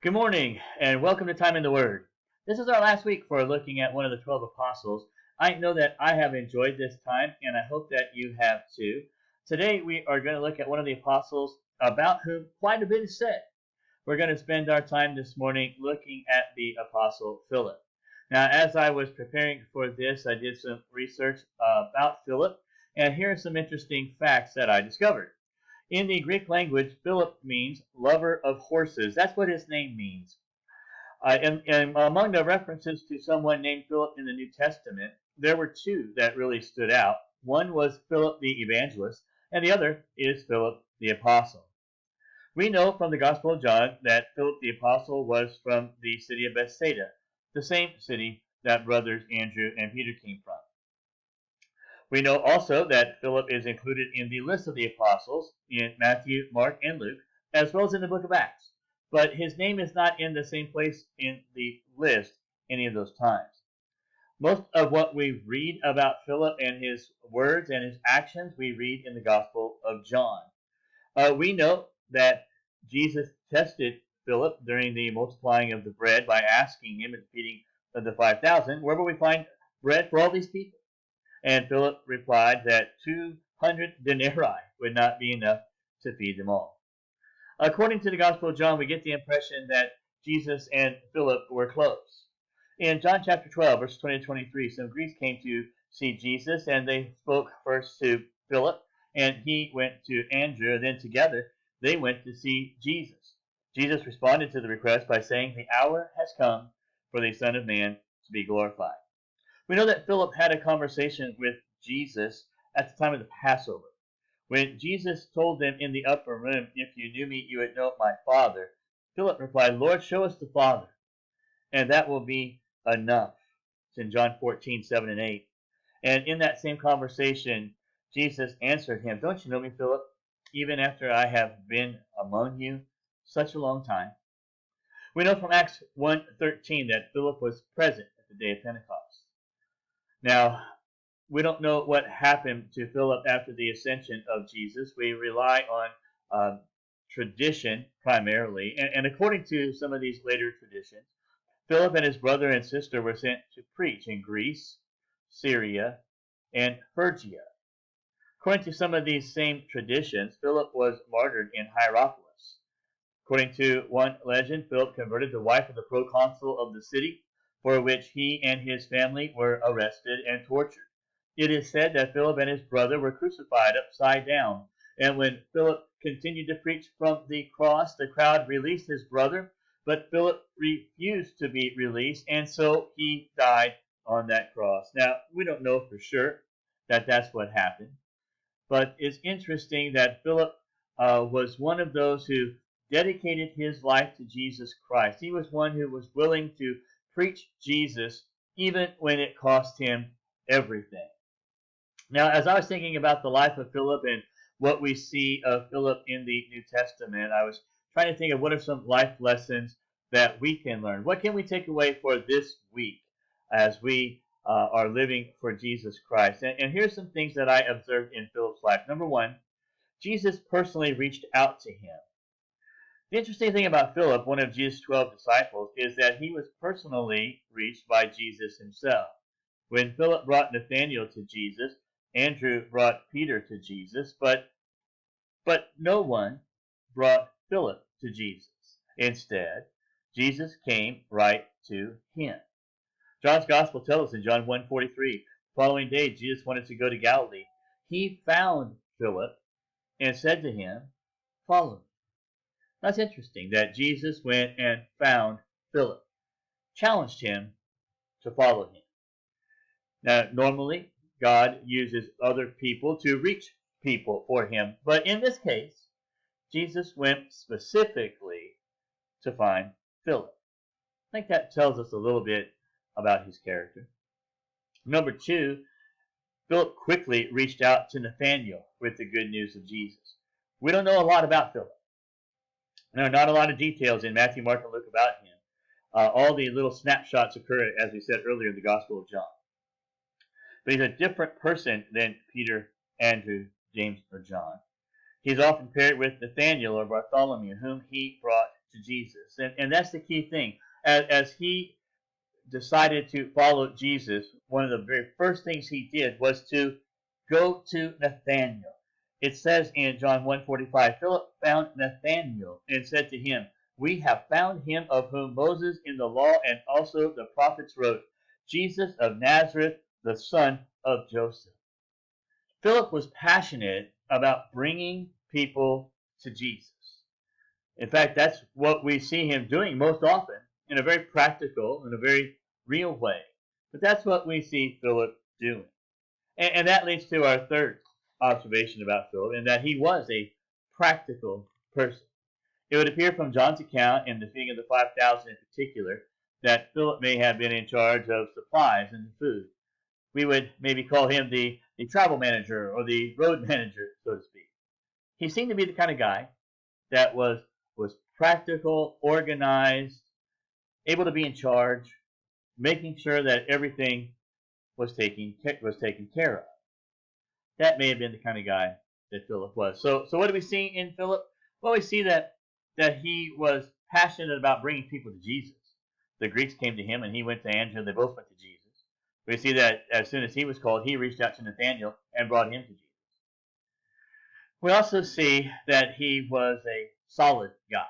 Good morning, and welcome to Time in the Word. This is our last week for looking at one of the 12 apostles. I know that I have enjoyed this time, and I hope that you have too. Today we are going to look at one of the apostles about whom quite a bit is said. We're going to spend our time this morning looking at the apostle Philip. Now, as I was preparing for this, I did some research about Philip, and here are some interesting facts that I discovered. In the Greek language, Philip means lover of horses. That's what his name means. And among the references to someone named Philip in the New Testament, there were two that really stood out. One was Philip the evangelist, and the other is Philip the apostle. We know from the Gospel of John that Philip the apostle was from the city of Bethsaida, the same city that brothers Andrew and Peter came from. We know also that Philip is included in the list of the apostles in Matthew, Mark, and Luke, as well as in the book of Acts. But his name is not in the same place in the list any of those times. Most of what we read about Philip and his words and his actions, we read in the Gospel of John. We know that Jesus tested Philip during the multiplying of the bread by asking him at the feeding of the 5,000, where will we find bread for all these people? And Philip replied that 200 denarii would not be enough to feed them all. According to the Gospel of John, we get the impression that Jesus and Philip were close. In John chapter 12, verse 20 to 23, some Greeks came to see Jesus, and they spoke first to Philip, and he went to Andrew, and then together they went to see Jesus. Jesus responded to the request by saying, "The hour has come for the Son of Man to be glorified." We know that Philip had a conversation with Jesus at the time of the Passover. When Jesus told them in the upper room, "If you knew me, you would know my Father," Philip replied, "Lord, show us the Father, and that will be enough." It's in John 14, 7 and 8. And in that same conversation, Jesus answered him, "Don't you know me, Philip, even after I have been among you such a long time?" We know from Acts 1:13 that Philip was present at the day of Pentecost. Now, we don't know what happened to Philip after the ascension of Jesus. We rely on tradition primarily. And according to some of these later traditions, Philip and his brother and sister were sent to preach in Greece, Syria, and Phrygia. According to some of these same traditions, Philip was martyred in Hierapolis. According to one legend, Philip converted the wife of the proconsul of the city, for which he and his family were arrested and tortured. It is said that Philip and his brother were crucified upside down, and when Philip continued to preach from the cross, the crowd released his brother, but Philip refused to be released, and so he died on that cross. Now, we don't know for sure that that's what happened, but it's interesting that Philip was one of those who dedicated his life to Jesus Christ. He was one who was willing to preach Jesus even when it cost him everything. Now, as I was thinking about the life of Philip and what we see of Philip in the New Testament, I was trying to think of what are some life lessons that we can learn. What can we take away for this week as we are living for Jesus Christ? And here's some things that I observed in Philip's life. Number one, Jesus personally reached out to him. The interesting thing about Philip, one of Jesus' 12 disciples, is that he was personally reached by Jesus himself. When Philip brought Nathanael to Jesus, Andrew brought Peter to Jesus, but no one brought Philip to Jesus. Instead, Jesus came right to him. John's Gospel tells us in John 1:43, the following day Jesus wanted to go to Galilee. He found Philip and said to him, "Follow me." That's interesting that Jesus went and found Philip, challenged him to follow him. Now, normally, God uses other people to reach people for him, but in this case, Jesus went specifically to find Philip. I think that tells us a little bit about his character. Number two, Philip quickly reached out to Nathanael with the good news of Jesus. We don't know a lot about Philip. There are not a lot of details in Matthew, Mark, and Luke about him. All the little snapshots occur, as we said earlier, in the Gospel of John. But he's a different person than Peter, Andrew, James, or John. He's often paired with Nathanael or Bartholomew, whom he brought to Jesus. And that's the key thing. As he decided to follow Jesus, one of the very first things he did was to go to Nathanael. It says in John 1:45, Philip found Nathanael and said to him, "We have found him of whom Moses in the law and also the prophets wrote, Jesus of Nazareth, the son of Joseph." Philip was passionate about bringing people to Jesus. In fact, that's what we see him doing most often in a very practical, in a very real way. But that's what we see Philip doing. And that leads to our third observation about Philip, and that he was a practical person. It would appear from John's account in the feeding of the 5,000 in particular that Philip may have been in charge of supplies and food. We would maybe call him the travel manager or the road manager, so to speak. He seemed to be the kind of guy that was practical, organized, able to be in charge, making sure that everything was taken care of. That may have been the kind of guy that Philip was. So what do we see in Philip? Well, we see that he was passionate about bringing people to Jesus. The Greeks came to him, and he went to Andrew. They both went to Jesus. We see that as soon as he was called, he reached out to Nathanael and brought him to Jesus. We also see that he was a solid guy,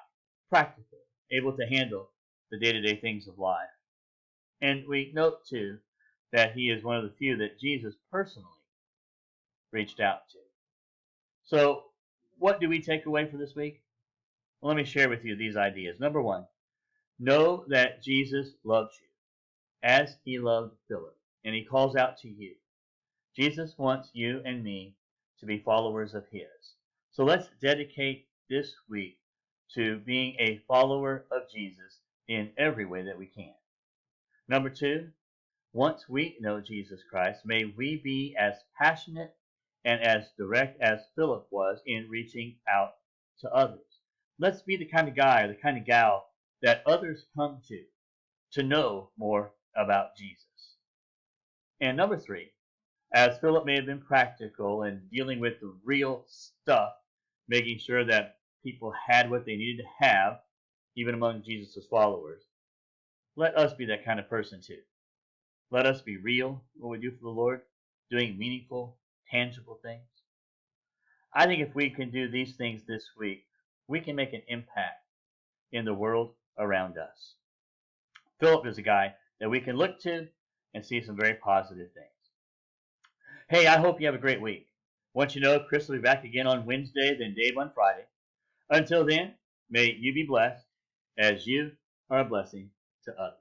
practical, able to handle the day-to-day things of life. And we note, too, that he is one of the few that Jesus personally reached out to. So what do we take away for this week? Well, let me share with you these ideas. Number one, know that Jesus loves you as he loved Philip, and he calls out to you. Jesus wants you and me to be followers of his. So let's dedicate this week to being a follower of Jesus in every way that we can. Number two, once we know Jesus Christ, may we be as passionate and as direct as Philip was in reaching out to others. Let's be the kind of guy or the kind of gal that others come to know more about Jesus. And number three, as Philip may have been practical in dealing with the real stuff, making sure that people had what they needed to have, even among Jesus' followers, let us be that kind of person too. Let us be real when we do for the Lord, doing meaningful, tangible things. I think if we can do these things this week, we can make an impact in the world around us. Philip is a guy that we can look to and see some very positive things. Hey, I hope you have a great week. Once you know, Chris will be back again on Wednesday, then Dave on Friday. Until then, may you be blessed as you are a blessing to others.